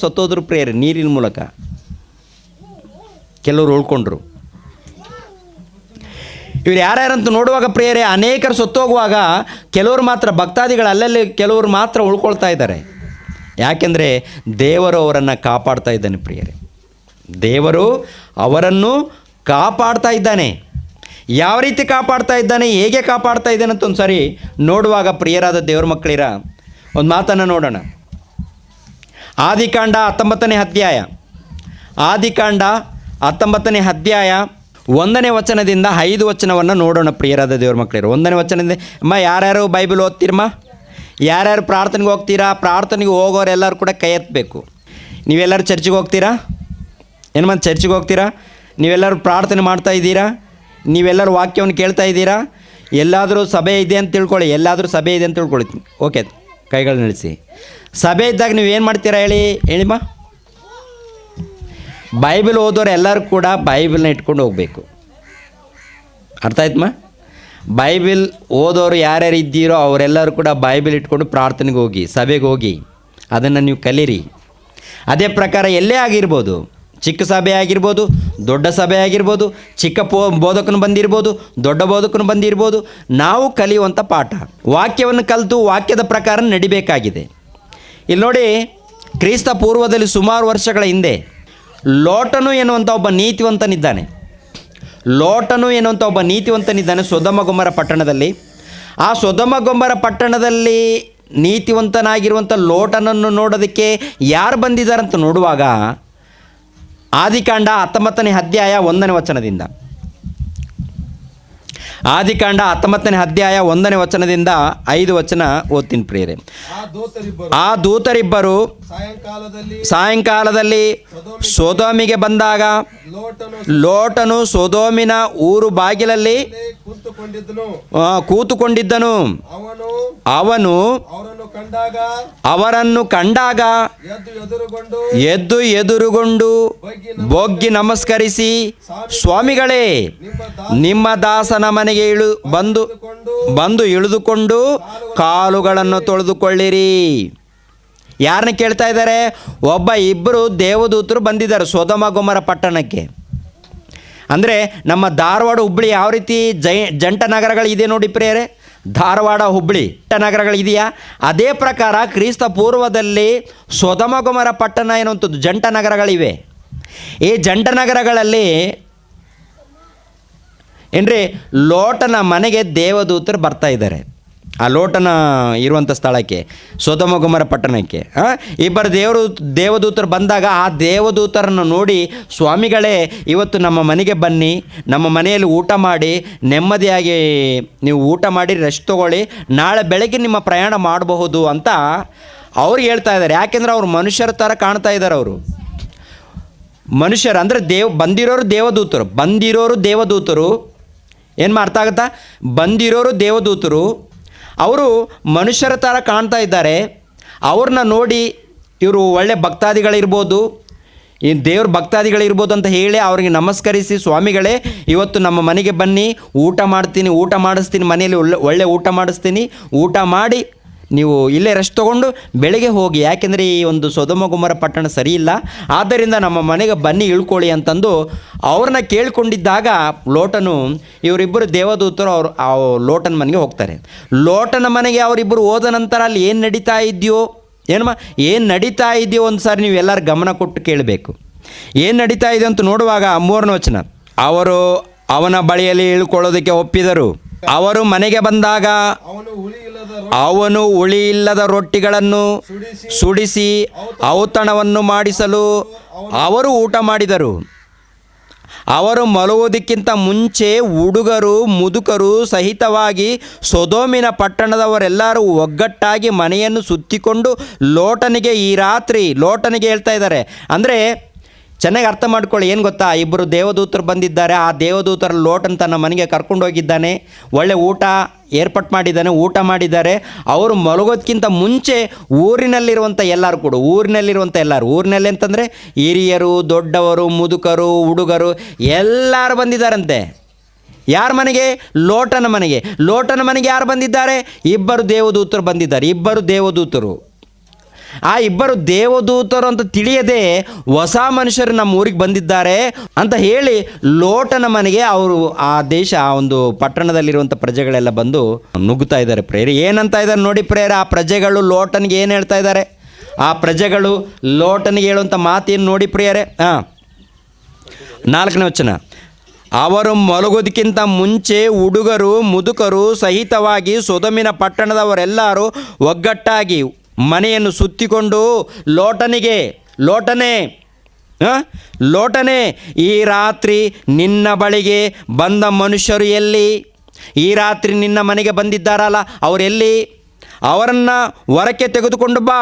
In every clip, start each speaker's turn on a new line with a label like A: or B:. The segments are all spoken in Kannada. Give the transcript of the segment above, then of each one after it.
A: ಸತ್ತೋದ್ರು ಪ್ರೇಯರ್ ನೀರಿನ ಮೂಲಕ, ಕೆಲವರು ಉಳ್ಕೊಂಡ್ರು. ಇವ್ರು ಯಾರ್ಯಾರಂತ ನೋಡುವಾಗ ಪ್ರೇಯರೇ ಅನೇಕರು ಸತ್ತೋಗುವಾಗ ಕೆಲವರು ಮಾತ್ರ ಭಕ್ತಾದಿಗಳು ಅಲ್ಲಲ್ಲಿ ಕೆಲವರು ಮಾತ್ರ ಉಳ್ಕೊಳ್ತಾ ಇದ್ದಾರೆ. ಯಾಕೆಂದರೆ ದೇವರು ಅವರನ್ನು ಕಾಪಾಡ್ತಾ ಇದ್ದಾನೆ ಪ್ರಿಯರೇ. ದೇವರು ಅವರನ್ನು ಕಾಪಾಡ್ತಾ ಇದ್ದಾನೆ. ಯಾವ ರೀತಿ ಕಾಪಾಡ್ತಾ ಇದ್ದಾನೆ, ಹೇಗೆ ಕಾಪಾಡ್ತಾ ಇದ್ದಾನೆ ಅಂತ ಒಂದು ಸಾರಿ ನೋಡುವಾಗ ಪ್ರಿಯರಾದ ದೇವ್ರ ಮಕ್ಕಳಿರ ಒಂದು ಮಾತನ್ನು ನೋಡೋಣ. ಆದಿಕಾಂಡ 19ನೇ ಅಧ್ಯಾಯ, ಆದಿಕಾಂಡ 19ನೇ ಅಧ್ಯಾಯ 1ನೇ ವಚನದಿಂದ 5 ವಚನವನ್ನು ನೋಡೋಣ ಪ್ರಿಯರಾದ ದೇವ್ರ ಮಕ್ಕಳಿರು. 1ನೇ ವಚನದಿಂದ ಯಾರ್ಯಾರು ಬೈಬಲ್ ಓದ್ತೀರಮ್ಮ? ಯಾರ್ಯಾರು ಪ್ರಾರ್ಥನೆಗೆ ಹೋಗ್ತೀರಾ? ಪ್ರಾರ್ಥನೆಗೆ ಹೋಗೋರೆಲ್ಲರೂ ಕೂಡ ಕೈ ಎತ್ತಬೇಕು. ನೀವೆಲ್ಲರೂ ಚರ್ಚಿಗೆ ಹೋಗ್ತೀರಾ? ಏನು ಚರ್ಚಿಗೆ ಹೋಗ್ತೀರಾ? ನೀವೆಲ್ಲರೂ ಪ್ರಾರ್ಥನೆ ಮಾಡ್ತಾ ಇದ್ದೀರಾ? ನೀವೆಲ್ಲರೂ ವಾಕ್ಯವನ್ನು ಕೇಳ್ತಾ ಇದ್ದೀರಾ? ಎಲ್ಲಾದರೂ ಸಭೆ ಇದೆ ಅಂತ ತಿಳ್ಕೊಳ್ಳಿ, ಎಲ್ಲಾದರೂ ಸಭೆ ಇದೆ ಅಂತ ತಿಳ್ಕೊಳ್ಳಿ. ಓಕೆ, ಕೈಗಳನ್ನ ನಿಲ್ಲಿಸಿ. ಸಭೆ ಇದ್ದಾಗ ನೀವು ಏನು ಮಾಡ್ತೀರಾ ಹೇಳಿಮ್ಮ? ಬೈಬಲ್ ಓದೋರು ಎಲ್ಲರೂ ಕೂಡ ಬೈಬಲ್ನ ಇಟ್ಕೊಂಡು ಹೋಗಬೇಕು. ಅರ್ಥ ಆಯ್ತಮ್ಮ? ಬೈಬಲ್ ಓದೋರು ಯಾರ್ಯಾರು ಇದ್ದೀರೋ ಅವರೆಲ್ಲರೂ ಕೂಡ ಬೈಬಲ್ ಇಟ್ಕೊಂಡು ಪ್ರಾರ್ಥನೆಗೆ ಹೋಗಿ, ಸಭೆಗೆ ಹೋಗಿ, ಅದನ್ನು ನೀವು ಕಲೀರಿ. ಅದೇ ಪ್ರಕಾರ ಎಲ್ಲೇ ಆಗಿರ್ಬೋದು, ಚಿಕ್ಕ ಸಭೆ ಆಗಿರ್ಬೋದು, ದೊಡ್ಡ ಸಭೆ ಆಗಿರ್ಬೋದು, ಚಿಕ್ಕ ಬೋಧಕನು ಬಂದಿರ್ಬೋದು, ದೊಡ್ಡ ಬೋಧಕನು ಬಂದಿರ್ಬೋದು, ನಾವು ಕಲಿಯುವಂಥ ಪಾಠ. ವಾಕ್ಯವನ್ನು ಕಲಿತು ವಾಕ್ಯದ ಪ್ರಕಾರ ನಡಿಬೇಕಾಗಿದೆ. ಇಲ್ಲಿ ನೋಡಿ, ಕ್ರಿಸ್ತ ಪೂರ್ವದಲ್ಲಿ ಸುಮಾರು ವರ್ಷಗಳ ಹಿಂದೆ ಲೋಟನು ಎನ್ನುವಂಥ ಒಬ್ಬ ನೀತಿವಂತನಿದ್ದಾನೆ. ಲೋಟನು ಎನ್ನುವಂಥ ಒಬ್ಬ ನೀತಿವಂತನಿದ್ದಾನೆ ಸೊದೋಮ ಗೊಮೋರ ಪಟ್ಟಣದಲ್ಲಿ. ಆ ಸೊದೋಮ ಗೊಮೋರ ಪಟ್ಟಣದಲ್ಲಿ ನೀತಿವಂತನಾಗಿರುವಂಥ ಲೋಟನನ್ನು ನೋಡೋದಕ್ಕೆ ಯಾರು ಬಂದಿದ್ದಾರಂತ ನೋಡುವಾಗ ಆದಿಕಾಂಡ 19ನೇ ಅಧ್ಯಾಯ 1ನೇ ವಚನದಿಂದ, ಆದಿಕಾಂಡ 19ನೇ ಅಧ್ಯಾಯ 1ನೇ ವಚನದಿಂದ 5 ವಚನ ಓದ್ತೀನಿ ಪ್ರಿಯರೇ. ಆ ದೂತರಿಬ್ಬರು ಸಾಯಂಕಾಲದಲ್ಲಿ ಸೊದೋಮಿಗೆ ಬಂದಾಗ ಲೋಟನು ಸೊದೋಮಿನ ಊರು ಬಾಗಿಲಲ್ಲಿ ಕೂತುಕೊಂಡಿದ್ದನು. ಅವನು ಅವರನ್ನು ಕಂಡಾಗ ಎದ್ದು ಎದುರುಗೊಂಡು ಬೊಗ್ಗಿ ನಮಸ್ಕರಿಸಿ, ಸ್ವಾಮಿಗಳೇ, ನಿಮ್ಮ ದಾಸನ ಮನೆಗೆ ಬಂದು ಇಳಿದುಕೊಂಡು ಕಾಲುಗಳನ್ನು ತೊಳೆದುಕೊಳ್ಳಿರಿ. ಯಾರನ್ನ ಕೇಳ್ತಾ ಇದ್ದಾರೆ? ಇಬ್ಬರು ದೇವದೂತರು ಬಂದಿದ್ದಾರೆ ಸೊದೋಮ ಗೊಮೋರ ಪಟ್ಟಣಕ್ಕೆ. ಅಂದರೆ ನಮ್ಮ ಧಾರವಾಡ ಹುಬ್ಬಳ್ಳಿ ಯಾವ ರೀತಿ ಜಂಟ ನಗರಗಳಿದೆ ನೋಡಿ ಪ್ರಿಯರೇ, ಧಾರವಾಡ ಹುಬ್ಬಳ್ಳಿ ನಗರಗಳಿದೆಯಾ? ಅದೇ ಪ್ರಕಾರ ಕ್ರಿಸ್ತ ಪೂರ್ವದಲ್ಲಿ ಸೊದೋಮ ಗೊಮೋರ ಪಟ್ಟಣ ಎನ್ನುವಂಥದ್ದು ಜಂಟ ನಗರಗಳಿವೆ. ಈ ಜಂಟ ನಗರಗಳಲ್ಲಿ ಏನ್ರಿ ಲೋಟನ ಮನೆಗೆ ದೇವದೂತರು ಬರ್ತಾ ಇದ್ದಾರೆ. ಆ ಲೋಟನ ಇರುವಂಥ ಸ್ಥಳಕ್ಕೆ, ಸೊದೋಮ ಗೊಮೋರ ಪಟ್ಟಣಕ್ಕೆ ಇಬ್ಬರು ದೇವದೂತರು ಬಂದಾಗ ಆ ದೇವದೂತರನ್ನು ನೋಡಿ, ಸ್ವಾಮಿಗಳೇ, ಇವತ್ತು ನಮ್ಮ ಮನೆಗೆ ಬನ್ನಿ, ನಮ್ಮ ಮನೆಯಲ್ಲಿ ಊಟ ಮಾಡಿ ನೆಮ್ಮದಿಯಾಗಿ ನೀವು ಊಟ ಮಾಡಿ ರೆಸ್ಟ್ ತೊಗೊಳ್ಳಿ, ನಾಳೆ ಬೆಳಗ್ಗೆ ನಿಮ್ಮ ಪ್ರಯಾಣ ಮಾಡಬಹುದು ಅಂತ ಅವ್ರಿಗೆ ಹೇಳ್ತಾ ಇದ್ದಾರೆ. ಯಾಕೆಂದರೆ ಅವರು ಮನುಷ್ಯರ ಥರ ಕಾಣ್ತಾ ಇದ್ದಾರೆ. ಅವರು ಮನುಷ್ಯರು ಅಂದರೆ ಬಂದಿರೋರು ದೇವದೂತರು ಏನು ಅರ್ಥ ಆಗುತ್ತಾ? ಬಂದಿರೋರು ದೇವದೂತರು, ಅವರು ಮನುಷ್ಯರ ಥರ ಕಾಣ್ತಾ ಇದ್ದಾರೆ. ಅವ್ರನ್ನ ನೋಡಿ ಇವರು ಒಳ್ಳೆ ಭಕ್ತಾದಿಗಳಿರ್ಬೋದು, ಈ ದೇವ್ರ ಭಕ್ತಾದಿಗಳಿರ್ಬೋದು ಅಂತ ಹೇಳಿ ಅವ್ರಿಗೆ ನಮಸ್ಕರಿಸಿ, ಸ್ವಾಮಿಗಳೇ, ಇವತ್ತು ನಮ್ಮ ಮನೆಗೆ ಬನ್ನಿ, ಊಟ ಮಾಡಿಸ್ತೀನಿ, ಮನೆಯಲ್ಲಿ ಒಳ್ಳೆ ಊಟ ಮಾಡಿಸ್ತೀನಿ, ಊಟ ಮಾಡಿ ನೀವು ಇಲ್ಲೇ ರೆಸ್ಟ್ ತೊಗೊಂಡು ಬೆಳಗ್ಗೆ ಹೋಗಿ, ಯಾಕೆಂದರೆ ಈ ಒಂದು ಸೊದೋಮ ಗೊಮೋರ ಪಟ್ಟಣ ಸರಿ ಇಲ್ಲ, ಆದ್ದರಿಂದ ನಮ್ಮ ಮನೆಗೆ ಬನ್ನಿ, ಇಳ್ಕೊಳ್ಳಿ ಅಂತಂದು ಅವ್ರನ್ನ ಕೇಳಿಕೊಂಡಿದ್ದಾಗ ಲೋಟನು, ಇವರಿಬ್ಬರು ದೇವದೂತರು ಆ ಲೋಟನ ಮನೆಗೆ ಹೋಗ್ತಾರೆ. ಲೋಟನ ಮನೆಗೆ ಅವರಿಬ್ಬರು ಹೋದ ನಂತರ ಅಲ್ಲಿ ಏನು ನಡೀತಾ ಇದೆಯೋ ಒಂದು ಸಾರಿ ನೀವು ಎಲ್ಲರೂ ಗಮನ ಕೊಟ್ಟು ಕೇಳಬೇಕು. ಏನು ನಡೀತಾ ಇದೆ ಅಂತ ನೋಡುವಾಗ 3ನೇ ವಚನ, ಅವರು ಅವನ ಬಳಿಯಲ್ಲಿ ಇಳ್ಕೊಳ್ಳೋದಕ್ಕೆ ಒಪ್ಪಿದರು. ಅವರು ಮನೆಗೆ ಬಂದಾಗ ಅವನು ಹುಳಿ ಇಲ್ಲದ ರೊಟ್ಟಿಗಳನ್ನು ಸುಡಿಸಿ ಔತಣವನ್ನು ಮಾಡಿಸಲು ಅವರು ಊಟ ಮಾಡಿದರು. ಅವರು ಮಲಗುವುದಕ್ಕಿಂತ ಮುಂಚೆ ಹುಡುಗರು ಮುದುಕರು ಸಹಿತವಾಗಿ ಸೊದೋಮಿನ ಪಟ್ಟಣದವರೆಲ್ಲರೂ ಒಗ್ಗಟ್ಟಾಗಿ ಮನೆಯನ್ನು ಸುತ್ತಿಕೊಂಡು ಲೋಟನಿಗೆ ಹೇಳ್ತಾ ಇದ್ದಾರೆ. ಅಂದರೆ ಚೆನ್ನಾಗಿ ಅರ್ಥ ಮಾಡ್ಕೊಳ್ಳಿ, ಏನು ಗೊತ್ತಾ, ಇಬ್ಬರು ದೇವದೂತರು ಬಂದಿದ್ದಾರೆ. ಆ ದೇವದೂತರ ಲೋಟನ್ ತನ್ನ ಮನೆಗೆ ಕರ್ಕೊಂಡೋಗಿದ್ದಾನೆ, ಒಳ್ಳೆ ಊಟ ಏರ್ಪಾಟ್ ಮಾಡಿದ್ದಾನೆ, ಊಟ ಮಾಡಿದ್ದಾರೆ. ಅವರು ಮಲಗೋದಕ್ಕಿಂತ ಮುಂಚೆ ಊರಿನಲ್ಲಿರುವಂಥ ಊರಿನಲ್ಲಿ ಅಂತಂದರೆ ಹಿರಿಯರು, ದೊಡ್ಡವರು, ಮುದುಕರು, ಹುಡುಗರು ಎಲ್ಲರೂ ಬಂದಿದ್ದಾರಂತೆ. ಯಾರ ಮನೆಗೆ? ಲೋಟನ ಮನೆಗೆ ಯಾರು ಬಂದಿದ್ದಾರೆ? ಇಬ್ಬರು ದೇವದೂತರು ಬಂದಿದ್ದಾರೆ. ಆ ಇಬ್ಬರು ದೇವದೂತರು ಅಂತ ತಿಳಿಯದೆ ಹೊಸ ಮನುಷ್ಯರು ನಮ್ಮ ಊರಿಗೆ ಬಂದಿದ್ದಾರೆ ಅಂತ ಹೇಳಿ ಲೋಟನ ಮನೆಗೆ ಅವರು ಆ ದೇಶ ಆ ಒಂದು ಪಟ್ಟಣದಲ್ಲಿರುವಂಥ ಪ್ರಜೆಗಳೆಲ್ಲ ಬಂದು ನುಗ್ಗುತ್ತಾ ಇದ್ದಾರೆ ಪ್ರೇರೆ. ಏನಂತ ಇದ್ದಾರೆ ನೋಡಿ ಪ್ರೇರೆ, ಆ ಪ್ರಜೆಗಳು ಲೋಟನಿಗೆ ಏನು ಹೇಳ್ತಾ ಇದ್ದಾರೆ, ಆ ಪ್ರಜೆಗಳು ಲೋಟನಿಗೆ ಹೇಳುವಂಥ ಮಾತೇನು ನೋಡಿ ಪ್ರಿಯರೇ. 4ನೇ ವಚನ, ಅವರು ಮಲಗೋದಕ್ಕಿಂತ ಮುಂಚೆ ಹುಡುಗರು ಮುದುಕರು ಸಹಿತವಾಗಿ ಸೊದೋಮಿನ ಪಟ್ಟಣದವರೆಲ್ಲರೂ ಒಗ್ಗಟ್ಟಾಗಿ ಮನೆಯನ್ನು ಸುತ್ತಿಕೊಂಡು ಲೋಟನೇ ಈ ರಾತ್ರಿ ನಿನ್ನ ಬಳಿಗೆ ಬಂದ ಮನುಷ್ಯರು ಎಲ್ಲಿ? ಈ ರಾತ್ರಿ ನಿನ್ನ ಮನೆಗೆ ಬಂದಿದ್ದಾರಲ್ಲ ಅವರೆಲ್ಲಿ? ಅವರನ್ನು ಹೊರಕ್ಕೆ ತೆಗೆದುಕೊಂಡು ಬಾ,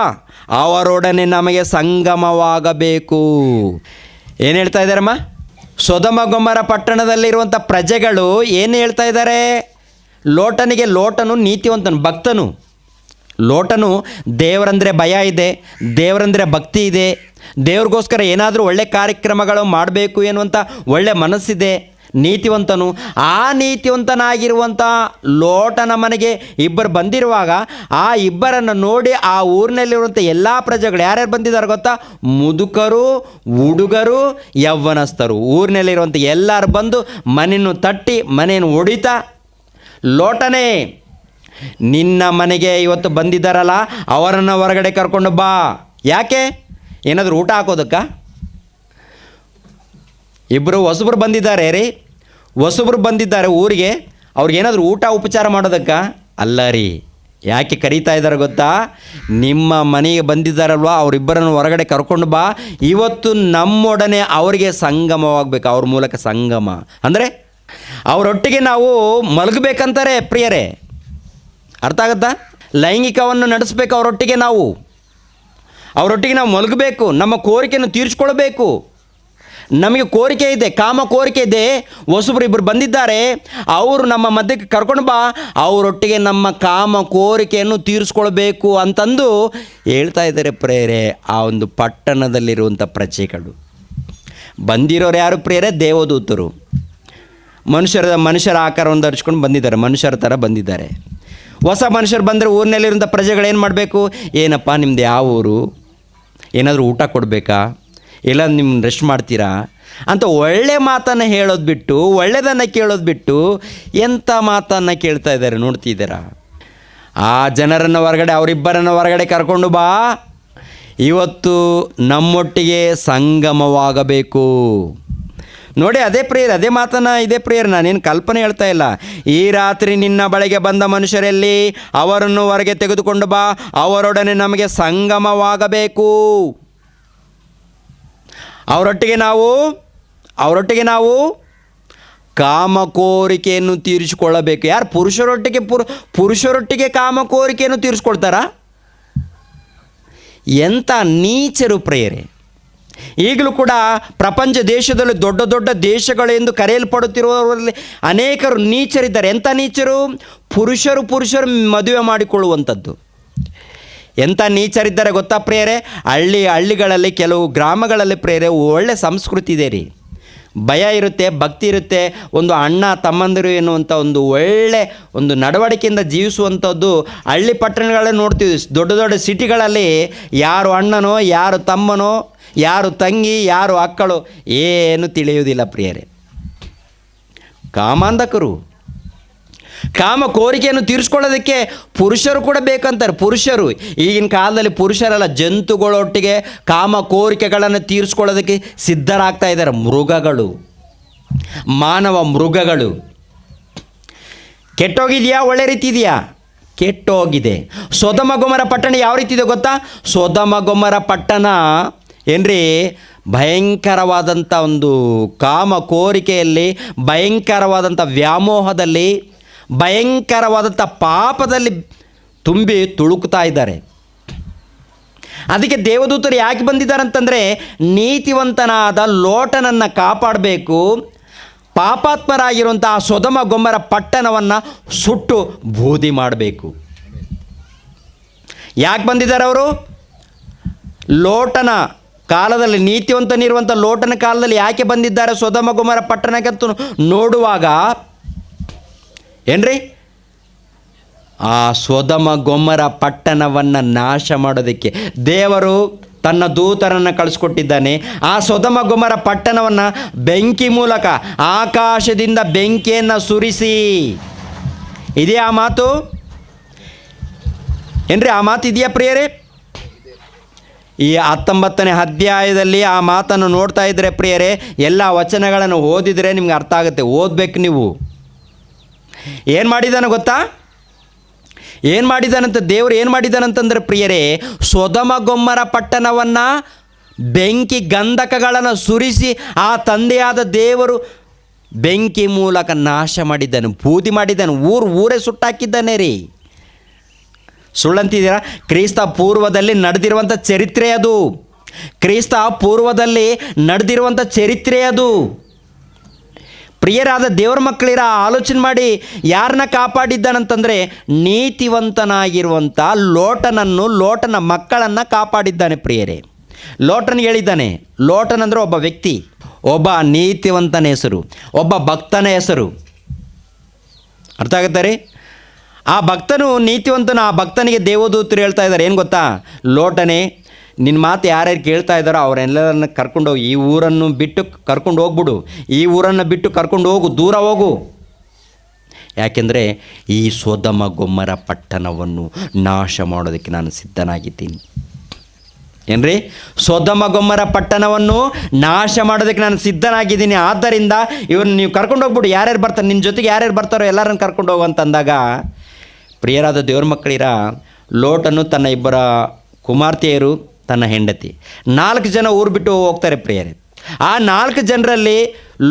A: ಅವರೊಡನೆ ನಮಗೆ ಸಂಗಮವಾಗಬೇಕು. ಏನು ಹೇಳ್ತಾ ಇದ್ದಾರಮ್ಮ? ಸೊದಮ ಗೊಮರ ಪಟ್ಟಣದಲ್ಲಿರುವಂಥ ಪ್ರಜೆಗಳು ಏನು ಹೇಳ್ತಾ ಇದ್ದಾರೆ? ಲೋಟನು ನೀತಿವಂತನು, ಭಕ್ತನು. ಲೋಟನು ದೇವರಂದರೆ ಭಯ ಇದೆ, ದೇವರಂದರೆ ಭಕ್ತಿ ಇದೆ, ದೇವ್ರಿಗೋಸ್ಕರ ಏನಾದರೂ ಒಳ್ಳೆ ಕಾರ್ಯಕ್ರಮಗಳು ಮಾಡಬೇಕು ಎನ್ನುವಂಥ ಒಳ್ಳೆ ಮನಸ್ಸಿದೆ, ನೀತಿವಂತನು. ಆ ನೀತಿವಂತನಾಗಿರುವಂಥ ಲೋಟನ ಮನೆಗೆ ಇಬ್ಬರು ಬಂದಿರುವಾಗ ಆ ಇಬ್ಬರನ್ನು ನೋಡಿ ಆ ಊರಿನಲ್ಲಿರುವಂಥ ಎಲ್ಲ ಪ್ರಜೆಗಳು ಯಾರ್ಯಾರು ಬಂದಿದ್ದಾರೆ ಗೊತ್ತಾ? ಮುದುಕರು, ಹುಡುಗರು, ಯೌವನಸ್ಥರು. ಊರಿನಲ್ಲಿರುವಂಥ ಎಲ್ಲರೂ ಬಂದು ಮನೆಯನ್ನು ತಟ್ಟಿ ಮನೆಯನ್ನು ಹೊಡಿತಾ, ಲೋಟನೇ ನಿನ್ನ ಮನೆಗೆ ಇವತ್ತು ಬಂದಿದ್ದಾರಲ್ಲ ಅವರನ್ನು ಹೊರಗಡೆ ಕರ್ಕೊಂಡು ಬಾ. ಯಾಕೆ? ಏನಾದರೂ ಊಟ ಹಾಕೋದಕ್ಕ? ಇಬ್ಬರು ಹೊಸಬ್ರು ಬಂದಿದ್ದಾರೆ ಊರಿಗೆ, ಅವ್ರಿಗೇನಾದರೂ ಊಟ ಉಪಚಾರ ಮಾಡೋದಕ್ಕ? ಅಲ್ಲ ರೀ. ಯಾಕೆ ಕರೀತಾ ಇದ್ದಾರೆ ಗೊತ್ತಾ? ನಿಮ್ಮ ಮನೆಗೆ ಬಂದಿದ್ದಾರಲ್ವ ಅವರಿಬ್ಬರನ್ನು ಹೊರಗಡೆ ಕರ್ಕೊಂಡು ಬಾ, ಇವತ್ತು ನಮ್ಮೊಡನೆ ಅವರಿಗೆ ಸಂಗಮವಾಗಬೇಕು. ಅವ್ರ ಮೂಲಕ ಸಂಗಮ ಅಂದರೆ ಅವರೊಟ್ಟಿಗೆ ನಾವು ಮಲಗಬೇಕಂತಾರೆ ಪ್ರಿಯರೇ. ಅರ್ಥ ಆಗುತ್ತಾ? ಲೈಂಗಿಕವನ್ನು ನಡೆಸಬೇಕು ಅವರೊಟ್ಟಿಗೆ ನಾವು ಮಲಗಬೇಕು, ನಮ್ಮ ಕೋರಿಕೆಯನ್ನು ತೀರಿಸ್ಕೊಳ್ಬೇಕು. ನಮಗೆ ಕೋರಿಕೆ ಇದೆ, ಕಾಮ ಕೋರಿಕೆ ಇದೆ. ಹೊಸಬ್ರು ಇಬ್ಬರು ಬಂದಿದ್ದಾರೆ, ಅವರು ನಮ್ಮ ಮಧ್ಯಕ್ಕೆ ಕರ್ಕೊಂಡು ಬಾ, ಅವರೊಟ್ಟಿಗೆ ನಮ್ಮ ಕಾಮ ಕೋರಿಕೆಯನ್ನು ತೀರಿಸ್ಕೊಳ್ಬೇಕು ಅಂತಂದು ಹೇಳ್ತಾ ಇದ್ದಾರೆ ಪ್ರೇರೆ. ಆ ಒಂದು ಪಟ್ಟಣದಲ್ಲಿರುವಂಥ ಪ್ರಜೆಗಳು ಬಂದಿರೋರು ಯಾರು ಪ್ರೇರೆ? ದೇವದೂತರು. ಮನುಷ್ಯರ ಆಕಾರವನ್ನು ಧರಿಸ್ಕೊಂಡು ಬಂದಿದ್ದಾರೆ, ಮನುಷ್ಯರ ಥರ ಬಂದಿದ್ದಾರೆ. ಹೊಸ ಮನುಷ್ಯರು ಬಂದರೆ ಊರಿನಲ್ಲಿರುವಂಥ ಪ್ರಜೆಗಳು ಏನು ಮಾಡಬೇಕು? ಏನಪ್ಪ ನಿಮ್ಮದು ಯಾವ ಊರು? ಏನಾದರೂ ಊಟ ಕೊಡಬೇಕಾ? ಇಲ್ಲ ನಿಮ್ಮ ರೆಸ್ಟ್ ಮಾಡ್ತೀರಾ ಅಂತ ಒಳ್ಳೆ ಮಾತನ್ನು ಹೇಳೋದು ಬಿಟ್ಟು, ಒಳ್ಳೆಯದನ್ನು ಕೇಳೋದು ಬಿಟ್ಟು ಎಂಥ ಮಾತನ್ನು ಕೇಳ್ತಾ ಇದ್ದಾರೆ ನೋಡ್ತಿದ್ದೀರಾ? ಆ ಜನರನ್ನು ಹೊರಗಡೆ, ಅವರಿಬ್ಬರನ್ನು ಹೊರಗಡೆ ಕರ್ಕೊಂಡು ಬಾ, ಇವತ್ತು ನಮ್ಮೊಟ್ಟಿಗೆ ಸಂಗಮವಾಗಬೇಕು. ನೋಡಿ, ಅದೇ ಮಾತನ್ನು ಇದೇ ಪ್ರೇಯರ್, ನಾನೇನು ಕಲ್ಪನೆ ಹೇಳ್ತಾ ಇಲ್ಲ. ಈ ರಾತ್ರಿ ನಿನ್ನ ಬಳಿಗೆ ಬಂದ ಮನುಷ್ಯರಲ್ಲಿ ಅವರನ್ನು ಹೊರಗೆ ತೆಗೆದುಕೊಂಡು ಬಾ, ಅವರೊಡನೆ ನಮಗೆ ಸಂಗಮವಾಗಬೇಕು. ಅವರೊಟ್ಟಿಗೆ ನಾವು ಕಾಮ ಕೋರಿಕೆಯನ್ನು ತೀರಿಸಿಕೊಳ್ಳಬೇಕು. ಯಾರು? ಪುರುಷರೊಟ್ಟಿಗೆ ಕಾಮ ಕೋರಿಕೆಯನ್ನು ತೀರಿಸ್ಕೊಳ್ತಾರಾ? ಎಂಥ ನೀಚರು ಪ್ರೇಯರೆ. ಈಗಲೂ ಕೂಡ ಪ್ರಪಂಚ ದೇಶದಲ್ಲಿ ದೊಡ್ಡ ದೊಡ್ಡ ದೇಶಗಳು ಎಂದು ಕರೆಯಲ್ಪಡುತ್ತಿರುವವರಲ್ಲಿ ಅನೇಕರು ನೀಚರಿದ್ದಾರೆ. ಎಂಥ ನೀಚರು? ಪುರುಷರು ಮದುವೆ ಮಾಡಿಕೊಳ್ಳುವಂಥದ್ದು. ಎಂಥ ನೀಚರಿದ್ದಾರೆ ಗೊತ್ತಾ ಪ್ರೇಯರೆ? ಹಳ್ಳಿಗಳಲ್ಲಿ ಕೆಲವು ಗ್ರಾಮಗಳಲ್ಲಿ ಪ್ರೇಯರೆ ಒಳ್ಳೆ ಸಂಸ್ಕೃತಿ ಇದೆ ರೀ. ಭಯ ಇರುತ್ತೆ, ಭಕ್ತಿ ಇರುತ್ತೆ, ಒಂದು ಅಣ್ಣ ತಮ್ಮಂದಿರು ಎನ್ನುವಂಥ ಒಂದು ಒಳ್ಳೆ ಒಂದು ನಡವಳಿಕೆಯಿಂದ ಜೀವಿಸುವಂಥದ್ದು ಹಳ್ಳಿ ಪಟ್ಟಣಗಳೇ ನೋಡ್ತೀವಿ. ದೊಡ್ಡ ದೊಡ್ಡ ಸಿಟಿಗಳಲ್ಲಿ ಯಾರು ಅಣ್ಣನೋ, ಯಾರು ತಮ್ಮನೋ, ಯಾರು ತಂಗಿ, ಯಾರು ಅಕ್ಕಳು ಏನು ತಿಳಿಯುವುದಿಲ್ಲ ಪ್ರಿಯರೇ. ಕಾಮಾಂಧಕರು. ಕಾಮ ಕೋರಿಕೆಯನ್ನು ತೀರಿಸ್ಕೊಳ್ಳೋದಕ್ಕೆ ಪುರುಷರು ಕೂಡ ಬೇಕಂತಾರೆ. ಪುರುಷರು ಈಗಿನ ಕಾಲದಲ್ಲಿ ಪುರುಷರಲ್ಲ, ಜಂತುಗಳೊಟ್ಟಿಗೆ ಕಾಮ ಕೋರಿಕೆಗಳನ್ನು ತೀರಿಸ್ಕೊಳ್ಳೋದಕ್ಕೆ ಸಿದ್ಧರಾಗ್ತಾ ಇದ್ದಾರೆ. ಮಾನವ ಮೃಗಗಳು. ಕೆಟ್ಟೋಗಿದೆಯಾ? ಒಳ್ಳೆ ರೀತಿ ಇದೆಯಾ? ಕೆಟ್ಟೋಗಿದೆ. ಸೊದಮ ಗೊಮರ ಪಟ್ಟಣ ಯಾವ ರೀತಿ ಇದೆ ಗೊತ್ತಾ? ಸೊದಮ ಗೊಮರ ಪಟ್ಟಣ ಏನ್ರಿ ಭಯಂಕರವಾದಂಥ ಒಂದು ಕಾಮ ಕೋರಿಕೆಯಲ್ಲಿ, ಭಯಂಕರವಾದಂಥ ವ್ಯಾಮೋಹದಲ್ಲಿ, ಭಯಂಕರವಾದಂಥ ಪಾಪದಲ್ಲಿ ತುಂಬಿ ತುಳುಕ್ತಾ ಇದ್ದಾರೆ. ಅದಕ್ಕೆ ದೇವದೂತರು ಯಾಕೆ ಬಂದಿದ್ದಾರೆ ಅಂತಂದರೆ, ನೀತಿವಂತನಾದ ಲೋಟನನ್ನು ಕಾಪಾಡಬೇಕು. ಪಾಪಾತ್ಮರಾಗಿರುವಂಥ ಆ ಸೊದಮ ಗೊಮರ ಪಟ್ಟಣವನ್ನು ಸುಟ್ಟು ಬೂದಿ ಮಾಡಬೇಕು. ಯಾಕೆ ಬಂದಿದ್ದಾರೆ ಅವರು? ಲೋಟನ ಕಾಲದಲ್ಲಿ, ನೀತಿವಂತನಿರುವಂಥ ಲೋಟನ ಕಾಲದಲ್ಲಿ ಯಾಕೆ ಬಂದಿದ್ದಾರೆ ಸೊದಮ ಗೊಮರ ಪಟ್ಟಣಕ್ಕಂತೂ ನೋಡುವಾಗ ಏನ್ರಿ ಆ ಸೊದಮ ಗೊಮರ ಪಟ್ಟಣವನ್ನು ನಾಶ ಮಾಡೋದಕ್ಕೆ ದೇವರು ತನ್ನ ದೂತರನ್ನು ಕಳಿಸ್ಕೊಟ್ಟಿದ್ದಾನೆ. ಆ ಸೊದಮ ಗೊಮರ ಪಟ್ಟಣವನ್ನು ಬೆಂಕಿ ಮೂಲಕ ಆಕಾಶದಿಂದ ಬೆಂಕಿಯನ್ನು ಸುರಿಸಿ, ಇದೆಯಾ ಆ ಮಾತು? ಏನ್ರಿ ಆ ಮಾತು ಇದೆಯಾ ಪ್ರಿಯರೇ? ಈ 19ನೇ ಅಧ್ಯಾಯದಲ್ಲಿ ಆ ಮಾತನ್ನು ನೋಡ್ತಾ ಇದ್ದರೆ ಪ್ರಿಯರೇ, ಎಲ್ಲ ವಚನಗಳನ್ನು ಓದಿದರೆ ನಿಮ್ಗೆ ಅರ್ಥ ಆಗುತ್ತೆ. ಓದಬೇಕು ನೀವು. ಏನು ಮಾಡಿದಾನೆ ಗೊತ್ತಾ? ಏನು ಮಾಡಿದಾನಂತ ದೇವರು ಏನು ಮಾಡಿದಾನಂತಂದ್ರೆ ಪ್ರಿಯರೇ, ಸೊದಮ ಗೊಮ್ಮರ ಪಟ್ಟಣವನ್ನು ಬೆಂಕಿ ಗಂಧಕಗಳನ್ನು ಸುರಿಸಿ ಆ ತಂದೆಯಾದ ದೇವರು ಬೆಂಕಿ ಮೂಲಕ ನಾಶ ಮಾಡಿದ್ದಾನೆ, ಬೂದಿ ಮಾಡಿದ್ದಾನೆ, ಊರೇ ಸುಟ್ಟಾಕಿದ್ದಾನೆ ರೀ. ಸುಳ್ಳಂತಿದ್ದೀರಾ? ಕ್ರಿಸ್ತ ಪೂರ್ವದಲ್ಲಿ ನಡೆದಿರುವಂಥ ಚರಿತ್ರೆ ಅದು. ಕ್ರಿಸ್ತ ಪೂರ್ವದಲ್ಲಿ ನಡೆದಿರುವಂಥ ಚರಿತ್ರೆ ಅದು. ಪ್ರಿಯರಾದ ದೇವರ ಮಕ್ಕಳಿರ ಆಲೋಚನೆ ಮಾಡಿ, ಯಾರನ್ನ ಕಾಪಾಡಿದ್ದಾನಂತಂದರೆ ನೀತಿವಂತನಾಗಿರುವಂಥ ಲೋಟನ ಮಕ್ಕಳನ್ನು ಕಾಪಾಡಿದ್ದಾನೆ ಪ್ರಿಯರೇ. ಲೋಟನಿಗೆ ಹೇಳಿದ್ದಾನೆ, ಲೋಟನ್ ಅಂದರೆ ಒಬ್ಬ ವ್ಯಕ್ತಿ, ಒಬ್ಬ ನೀತಿವಂತನ ಹೆಸರು, ಒಬ್ಬ ಭಕ್ತನ ಹೆಸರು. ಅರ್ಥ ಆಗುತ್ತೆ ರೀ? ಆ ಭಕ್ತನು ನೀತಿವಂತನು. ಆ ಭಕ್ತನಿಗೆ ದೇವದೂತರು ಹೇಳ್ತಾ ಇದ್ದಾರೆ, ಏನು ಗೊತ್ತಾ? ಲೋಟನೇ, ನಿನ್ನ ಮಾತು ಯಾರ್ಯಾರು ಕೇಳ್ತಾ ಇದ್ದಾರೋ ಅವರೆಲ್ಲರನ್ನ ಕರ್ಕೊಂಡೋಗಿ ಈ ಊರನ್ನು ಬಿಟ್ಟು ಕರ್ಕೊಂಡು ಹೋಗ್ಬಿಡು, ಈ ಊರನ್ನು ಬಿಟ್ಟು ಕರ್ಕೊಂಡು ಹೋಗು, ದೂರ ಹೋಗು. ಯಾಕೆಂದರೆ ಈ ಸೊದಮ ಗೊಮ್ಮರ ಪಟ್ಟಣವನ್ನು ನಾಶ ಮಾಡೋದಕ್ಕೆ ನಾನು ಸಿದ್ಧನಾಗಿದ್ದೀನಿ. ಏನ್ರಿ? ಸೊದಮ ಗೊಮ್ಮರ ಪಟ್ಟಣವನ್ನು ನಾಶ ಮಾಡೋದಕ್ಕೆ ನಾನು ಸಿದ್ಧನಾಗಿದ್ದೀನಿ. ಆದ್ದರಿಂದ ಇವ್ರನ್ನ ನೀವು ಕರ್ಕೊಂಡು ಹೋಗ್ಬಿಡು. ಯಾರ್ಯಾರು ಬರ್ತಾರೆ ನಿನ್ನ ಜೊತೆಗೆ, ಯಾರ್ಯಾರು ಬರ್ತಾರೋ ಎಲ್ಲರನ್ನು ಕರ್ಕೊಂಡು ಹೋಗು ಅಂತಂದಾಗ, ಪ್ರಿಯರಾದ ದೇವ್ರ ಮಕ್ಕಳಿರ ಲೋಟನು ತನ್ನ ಇಬ್ಬರ ಕುಮಾರ್ತೆಯರು, ತನ್ನ ಹೆಂಡತಿ, 4 ಜನ ಊರು ಬಿಟ್ಟು ಹೋಗ್ತಾರೆ ಪ್ರಿಯರೇ. ಆ 4 ಜನರಲ್ಲಿ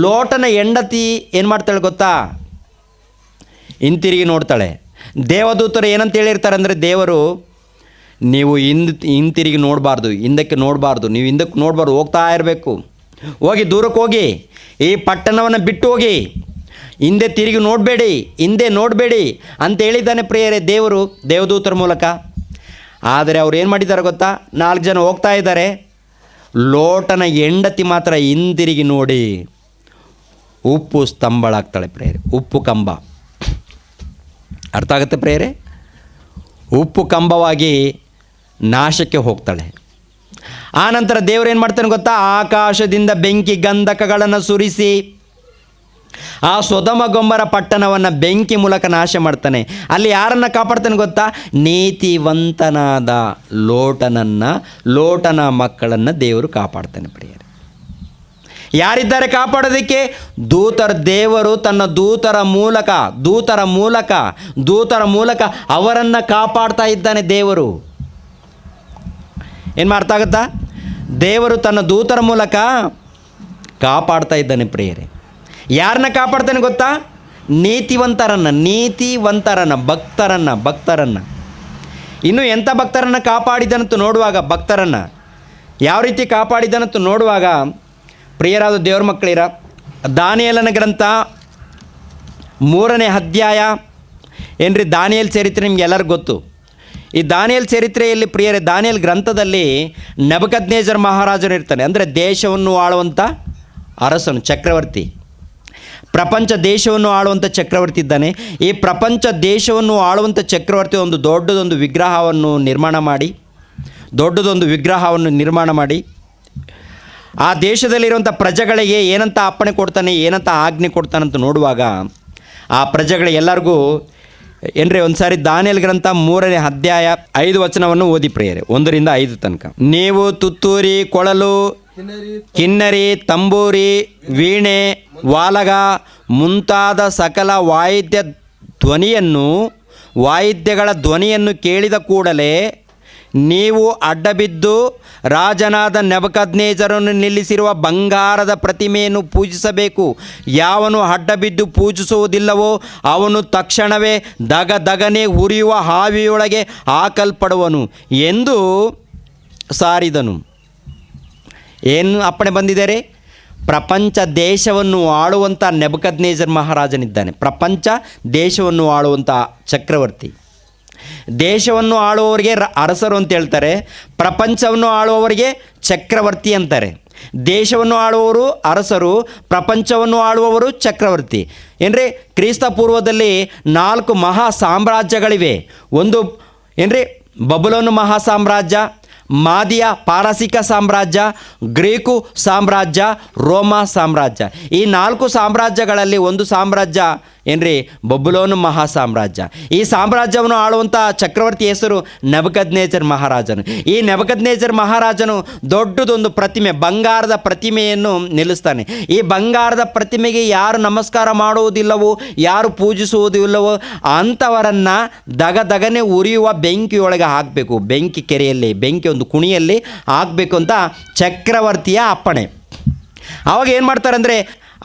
A: ಲೋಟನ ಹೆಂಡತಿ ಏನು ಮಾಡ್ತಾಳೆ ಗೊತ್ತಾ? ಹಿಂತಿರುಗಿ ನೋಡ್ತಾಳೆ. ದೇವದೂತರು ಏನಂತ ಹೇಳಿರ್ತಾರೆ ಅಂದರೆ, ದೇವರು ನೀವು ಹಿಂತಿರುಗಿ ನೋಡಬಾರ್ದು, ಹಿಂದಕ್ಕೆ ನೋಡಬಾರ್ದು, ನೀವು ಹಿಂದಕ್ಕೆ ನೋಡಬಾರ್ದು, ಹೋಗ್ತಾ ಇರಬೇಕು, ಹೋಗಿ ದೂರಕ್ಕೆ ಹೋಗಿ, ಈ ಪಟ್ಟಣವನ್ನು ಬಿಟ್ಟು ಹೋಗಿ, ಹಿಂದೆ ತಿರುಗಿ ನೋಡಬೇಡಿ, ಹಿಂದೆ ನೋಡಬೇಡಿ ಅಂತ ಹೇಳಿದ್ದಾನೆ ಪ್ರಿಯರೇ ದೇವರು ದೇವದೂತರ ಮೂಲಕ. ಆದರೆ ಅವ್ರು ಏನು ಮಾಡಿದ್ದಾರೆ ಗೊತ್ತಾ? 4 ಜನ ಹೋಗ್ತಾ ಇದ್ದಾರೆ. ಲೋಟನ ಹೆಂಡತಿ ಮಾತ್ರ ಹಿಂದಿರುಗಿ ನೋಡಿ ಉಪ್ಪು ಸ್ತಂಭಳಾಗ್ತಾಳೆ ಪ್ರಿಯರೇ. ಉಪ್ಪು ಕಂಬ. ಅರ್ಥ ಆಗುತ್ತೆ ಪ್ರಿಯರೇ? ಉಪ್ಪು ಕಂಬವಾಗಿ ನಾಶಕ್ಕೆ ಹೋಗ್ತಾಳೆ. ಆ ನಂತರ ದೇವರು ಏನು ಮಾಡ್ತಾನೆ ಗೊತ್ತಾ? ಆಕಾಶದಿಂದ ಬೆಂಕಿ ಗಂಧಕಗಳನ್ನು ಸುರಿಸಿ ಆ ಸೊದಮ ಗೊಮ್ಮರ ಪಟ್ಟಣವನ್ನು ಬೆಂಕಿ ಮೂಲಕ ನಾಶ ಮಾಡ್ತಾನೆ. ಅಲ್ಲಿ ಯಾರನ್ನು ಕಾಪಾಡ್ತಾನೆ ಗೊತ್ತಾ? ನೀತಿವಂತನಾದ ಲೋಟನ ಮಕ್ಕಳನ್ನು ದೇವರು ಕಾಪಾಡ್ತಾನೆ ಪ್ರಿಯರೇ. ಯಾರಿದ್ದಾರೆ ಕಾಪಾಡೋದಕ್ಕೆ? ದೇವರು ತನ್ನ ದೂತರ ಮೂಲಕ ಅವರನ್ನು ಕಾಪಾಡ್ತಾ ಇದ್ದಾನೆ ದೇವರು. ಏನು ಅರ್ಥ ಆಗುತ್ತಾ? ದೇವರು ತನ್ನ ದೂತರ ಮೂಲಕ ಕಾಪಾಡ್ತಾ ಇದ್ದಾನೆ ಪ್ರಿಯರೇ. ಯಾರನ್ನ ಕಾಪಾಡ್ತಾನೆ ಗೊತ್ತಾ? ನೀತಿವಂತರನ್ನು, ಭಕ್ತರನ್ನು. ಇನ್ನು ಎಂಥ ಭಕ್ತರನ್ನು ಕಾಪಾಡಿದನಂತೂ ನೋಡುವಾಗ, ಭಕ್ತರನ್ನು ಯಾವ ರೀತಿ ಕಾಪಾಡಿದನಂತೂ ನೋಡುವಾಗ, ಪ್ರಿಯರಾದ ದೇವ್ರ ಮಕ್ಕಳಿರ, ದಾನಿಯೇಲನ ಗ್ರಂಥ 3ನೇ ಅಧ್ಯಾಯ ಏನ್ರಿ? ದಾನಿಯೇಲ್ ಚರಿತ್ರೆ ನಿಮ್ಗೆ ಎಲ್ಲರಿಗೂ ಗೊತ್ತು. ಈ ದಾನಿಯೇಲ್ ಚರಿತ್ರೆಯಲ್ಲಿ ಪ್ರಿಯರೇ, ದಾನಿಯೇಲ್ ಗ್ರಂಥದಲ್ಲಿ ನೆಬೂಕದ್ನೆಚ್ಚರ್ ಮಹಾರಾಜನು ಇರ್ತಾನೆ. ಅಂದರೆ ದೇಶವನ್ನು ಆಳುವಂಥ ಅರಸನು, ಚಕ್ರವರ್ತಿ, ಪ್ರಪಂಚ ದೇಶವನ್ನು ಆಳುವಂಥ ಚಕ್ರವರ್ತಿ ಇದ್ದಾನೆ. ಈ ಪ್ರಪಂಚ ದೇಶವನ್ನು ಆಳುವಂಥ ಚಕ್ರವರ್ತಿ ಒಂದು ದೊಡ್ಡದೊಂದು ವಿಗ್ರಹವನ್ನು ನಿರ್ಮಾಣ ಮಾಡಿ ಆ ದೇಶದಲ್ಲಿರುವಂಥ ಪ್ರಜೆಗಳಿಗೆ ಏನಂತ ಅಪ್ಪಣೆ ಕೊಡ್ತಾನೆ, ಏನಂತ ಆಜ್ಞೆ ಕೊಡ್ತಾನಂತ ನೋಡುವಾಗ, ಆ ಪ್ರಜೆಗಳಿಗೆಲ್ಲರಿಗೂ ಏನ್ರಿ ಒಂದು ಸಾರಿ ದಾನಿಯೇಲ್ ಗ್ರಂಥ 3ನೇ ಅಧ್ಯಾಯ 5 ವಚನವನ್ನು ಓದಿ ಪ್ರಿಯರೇ, 1ರಿಂದ 5 ತನಕ. ನೀವು ತುತ್ತೂರಿ, ಕೊಳಲು, ಕಿನ್ನರಿ, ತಂಬೂರಿ, ವೀಣೆ, ವಾಲಗ ಮುಂತಾದ ಸಕಲ ವಾಯಿದ್ಯಗಳ ಧ್ವನಿಯನ್ನು ಕೇಳಿದ ಕೂಡಲೇ ನೀವು ಅಡ್ಡಬಿದ್ದು ರಾಜನಾದ ನೆಬೂಕದ್ನೆಚ್ಚರನು ನಿಲ್ಲಿಸಿರುವ ಬಂಗಾರದ ಪ್ರತಿಮೆಯನ್ನು ಪೂಜಿಸಬೇಕು. ಯಾವನು ಅಡ್ಡಬಿದ್ದು ಪೂಜಿಸುವುದಿಲ್ಲವೋ ಅವನು ತಕ್ಷಣವೇ ದಗದಗನೆ ಉರಿಯುವ ಹಾವಿಯೊಳಗೆ ಹಾಕಲ್ಪಡುವನು ಎಂದು ಸಾರಿದನು. ಏನು ಅಪ್ಪಣೆ ಬಂದಿದ್ದಾರೆ? ಪ್ರಪಂಚ ದೇಶವನ್ನು ಆಳುವಂಥ ನೆಬೂಕದ್ನೆಚ್ಚರ್ ಮಹಾರಾಜನಿದ್ದಾನೆ. ಪ್ರಪಂಚ ದೇಶವನ್ನು ಆಳುವಂಥ ಚಕ್ರವರ್ತಿ. ದೇಶವನ್ನು ಆಳುವವರಿಗೆ ಅರಸರು ಅಂತ ಹೇಳ್ತಾರೆ, ಪ್ರಪಂಚವನ್ನು ಆಳುವವರಿಗೆ ಚಕ್ರವರ್ತಿ ಅಂತಾರೆ. ದೇಶವನ್ನು ಆಳುವವರು ಅರಸರು, ಪ್ರಪಂಚವನ್ನು ಆಳುವವರು ಚಕ್ರವರ್ತಿ. ಏನ್ರಿ, ಕ್ರಿಸ್ತ ಪೂರ್ವದಲ್ಲಿ 4 ಮಹಾ ಸಾಮ್ರಾಜ್ಯಗಳಿವೆ. ಒಂದು ಏನ್ರಿ, ಬಬುಲೋನ್ ಮಹಾ ಸಾಮ್ರಾಜ್ಯ, ಮಾದಿಯ ಪಾರಸಿಕ ಸಾಮ್ರಾಜ್ಯ, ಗ್ರೀಕು ಸಾಮ್ರಾಜ್ಯ, ರೋಮಾ ಸಾಮ್ರಾಜ್ಯ. ಈ 4 ಸಾಮ್ರಾಜ್ಯಗಳಲ್ಲಿ ಒಂದು ಸಾಮ್ರಾಜ್ಯ ಏನ್ರಿ, ಬಬುಲೋನ್ ಮಹಾ ಸಾಮ್ರಾಜ್ಯ. ಈ ಸಾಮ್ರಾಜ್ಯವನ್ನು ಆಳುವಂಥ ಚಕ್ರವರ್ತಿ ಹೆಸರು ನೆಬೂಕದ್ನೆಚ್ಚರ್ ಮಹಾರಾಜನು. ಈ ನೆಬೂಕದ್ನೆಚ್ಚರ್ ಮಹಾರಾಜನು ದೊಡ್ಡದೊಂದು ಪ್ರತಿಮೆ, ಬಂಗಾರದ ಪ್ರತಿಮೆಯನ್ನು ನಿಲ್ಲಿಸ್ತಾನೆ. ಈ ಬಂಗಾರದ ಪ್ರತಿಮೆಗೆ ಯಾರು ನಮಸ್ಕಾರ ಮಾಡುವುದಿಲ್ಲವೋ, ಯಾರು ಪೂಜಿಸುವುದಿಲ್ಲವೋ ಅಂಥವರನ್ನು ದಗದಗನೆ ಉರಿಯುವ ಬೆಂಕಿಯೊಳಗೆ ಹಾಕಬೇಕು. ಬೆಂಕಿ ಕೆರೆಯಲ್ಲಿ, ಬೆಂಕಿ ಒಂದು ಕುಣಿಯಲ್ಲಿ ಹಾಕಬೇಕು ಅಂತ ಚಕ್ರವರ್ತಿಯ ಅಪ್ಪಣೆ. ಆವಾಗ ಏನು ಮಾಡ್ತಾರೆ ಅಂದರೆ,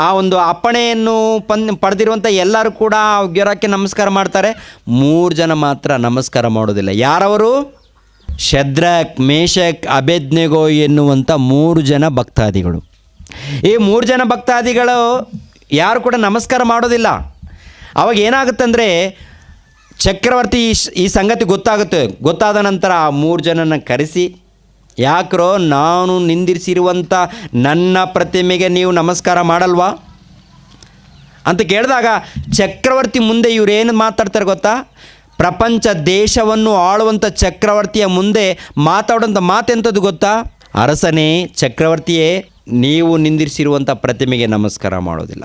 A: ಆ ಒಂದು ಅಪ್ಪಣೆಯನ್ನು ಪಡೆದಿರುವಂಥ ಎಲ್ಲರೂ ಕೂಡ ಗಿರಕ್ಕೆ ನಮಸ್ಕಾರ ಮಾಡ್ತಾರೆ. 3 ಜನ ಮಾತ್ರ ನಮಸ್ಕಾರ ಮಾಡೋದಿಲ್ಲ. ಯಾರವರು? ಶದ್ರಕ್, ಮೇಷಕ್, ಅಬೇದ್ನೆಗೋ ಎನ್ನುವಂಥ 3 ಜನ ಭಕ್ತಾದಿಗಳು. ಈ 3 ಜನ ಭಕ್ತಾದಿಗಳು ಯಾರು ಕೂಡ ನಮಸ್ಕಾರ ಮಾಡೋದಿಲ್ಲ. ಅವಾಗ ಏನಾಗುತ್ತಂದರೆ, ಚಕ್ರವರ್ತಿ ಈ ಸಂಗತಿ ಗೊತ್ತಾದ ನಂತರ ಆ 3 ಜನನ ಕರೆಸಿ, ಯಾಕ್ರೋ ನಾನು ನಿಂದಿರಿಸಿರುವಂಥ ನನ್ನ ಪ್ರತಿಮೆಗೆ ನೀವು ನಮಸ್ಕಾರ ಮಾಡಲ್ವಾ ಅಂತ ಕೇಳಿದಾಗ ಚಕ್ರವರ್ತಿ ಮುಂದೆ ಇವರೇನು ಮಾತಾಡ್ತಾರೆ ಗೊತ್ತಾ? ಪ್ರಪಂಚ ದೇಶವನ್ನು ಆಳುವಂಥ ಚಕ್ರವರ್ತಿಯ ಮುಂದೆ ಮಾತಾಡೋಂಥ ಮಾತೆಂಥದ್ದು ಗೊತ್ತಾ? ಅರಸನೇ, ಚಕ್ರವರ್ತಿಯೇ, ನೀವು ನಿಂದಿರಿಸಿರುವಂಥ ಪ್ರತಿಮೆಗೆ ನಮಸ್ಕಾರ ಮಾಡೋದಿಲ್ಲ.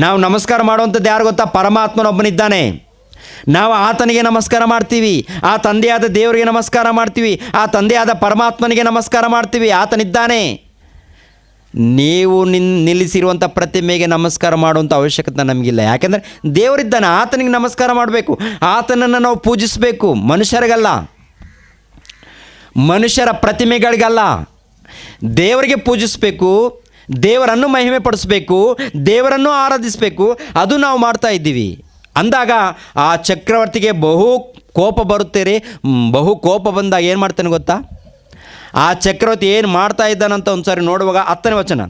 A: ನಾವು ನಮಸ್ಕಾರ ಮಾಡುವಂಥದ್ದು ಯಾರು ಗೊತ್ತಾ? ಪರಮಾತ್ಮನೊಬ್ಬನಿದ್ದಾನೆ. ನಾವು ಆತನಿಗೆ ನಮಸ್ಕಾರ ಮಾಡ್ತೀವಿ, ಆ ತಂದೆಯಾದ ದೇವರಿಗೆ ನಮಸ್ಕಾರ ಮಾಡ್ತೀವಿ, ಆ ತಂದೆಯಾದ ಪರಮಾತ್ಮನಿಗೆ ನಮಸ್ಕಾರ ಮಾಡ್ತೀವಿ. ಆತನಿದ್ದಾನೆ. ನೀವು ನಿಲ್ಲಿಸಿರುವಂಥ ಪ್ರತಿಮೆಗೆ ನಮಸ್ಕಾರ ಮಾಡುವಂಥ ಅವಶ್ಯಕತೆ ನಮಗಿಲ್ಲ. ಯಾಕೆಂದರೆ ದೇವರಿದ್ದಾನೆ, ಆತನಿಗೆ ನಮಸ್ಕಾರ ಮಾಡಬೇಕು, ಆತನನ್ನು ನಾವು ಪೂಜಿಸಬೇಕು. ಮನುಷ್ಯರಿಗಲ್ಲ, ಮನುಷ್ಯರ ಪ್ರತಿಮೆಗಳಿಗಲ್ಲ, ದೇವರಿಗೆ ಪೂಜಿಸಬೇಕು, ದೇವರನ್ನು ಮಹಿಮೆ ಪಡಿಸಬೇಕು, ದೇವರನ್ನು ಆರಾಧಿಸಬೇಕು. ಅದು ನಾವು ಮಾಡ್ತಾ ಇದ್ದೀವಿ. ಅಂದಾಗ ಆ ಚಕ್ರವರ್ತಿಗೆ ಬಹು ಕೋಪ ಬರುತ್ತೆ. ಬಹು ಕೋಪ ಬಂದಾಗ ಏನು ಮಾಡ್ತಾನೆ ಗೊತ್ತಾ? ಆ ಚಕ್ರವರ್ತಿ ಏನು ಮಾಡ್ತಾ ಇದ್ದಾನಂತ ಒಂದು ಸಾರಿ ನೋಡುವಾಗ 10ನೇ ವಚನ,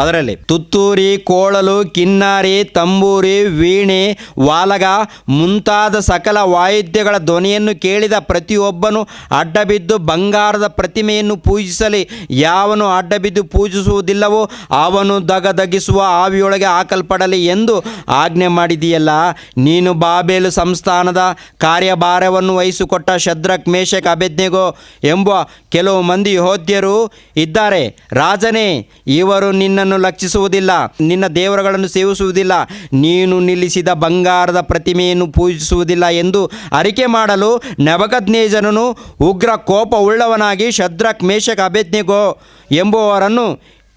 A: ಅದರಲ್ಲಿ ತುತ್ತೂರಿ, ಕೋಳಲು, ಕಿನ್ನಾರಿ, ತಂಬೂರಿ, ವೀಣೆ, ವಾಲಗ ಮುಂತಾದ ಸಕಲ ವಾಯಿದ್ಯಗಳ ಧ್ವನಿಯನ್ನು ಕೇಳಿದ ಪ್ರತಿಯೊಬ್ಬನು ಅಡ್ಡಬಿದ್ದು ಬಂಗಾರದ ಪ್ರತಿಮೆಯನ್ನು ಪೂಜಿಸಲಿ. ಯಾವನು ಅಡ್ಡಬಿದ್ದು ಪೂಜಿಸುವುದಿಲ್ಲವೋ ಅವನು ದಗದಗಿಸುವ ಆವಿಯೊಳಗೆ ಹಾಕಲ್ಪಡಲಿ ಎಂದು ಆಜ್ಞೆ ಮಾಡಿದೆಯಲ್ಲ. ನೀನು ಬಾಬೇಲು ಸಂಸ್ಥಾನದ ಕಾರ್ಯಭಾರವನ್ನು ವಹಿಸಿಕೊಟ್ಟ ಶದ್ರಕ್, ಮೇಷಕ್, ಅಬೇದ್ನೆಗೋ ಎಂಬ ಕೆಲವು ಮಂದಿ ಯೆಹೂದ್ಯರು ಇದ್ದಾರೆ. ರಾಜನೇ, ಇವರು ನಿನ್ನನ್ನು ಲಕ್ಷಿಸುವುದಿಲ್ಲ, ನಿನ್ನ ದೇವರುಗಳನ್ನು ಸೇವಿಸುವುದಿಲ್ಲ, ನೀನು ನಿಲ್ಲಿಸಿದ ಬಂಗಾರದ ಪ್ರತಿಮೆಯನ್ನು ಪೂಜಿಸುವುದಿಲ್ಲ ಎಂದು ಅರಿಕೆ ಮಾಡಲು ನೆಬೂಕದ್ನೆಚ್ಚರನು ಉಗ್ರ ಕೋಪ ಉಳ್ಳವನಾಗಿ ಶದ್ರಕ್, ಮೇಷಕ್, ಅಬೇದ್ನೆಗೋ ಎಂಬುವವರನ್ನು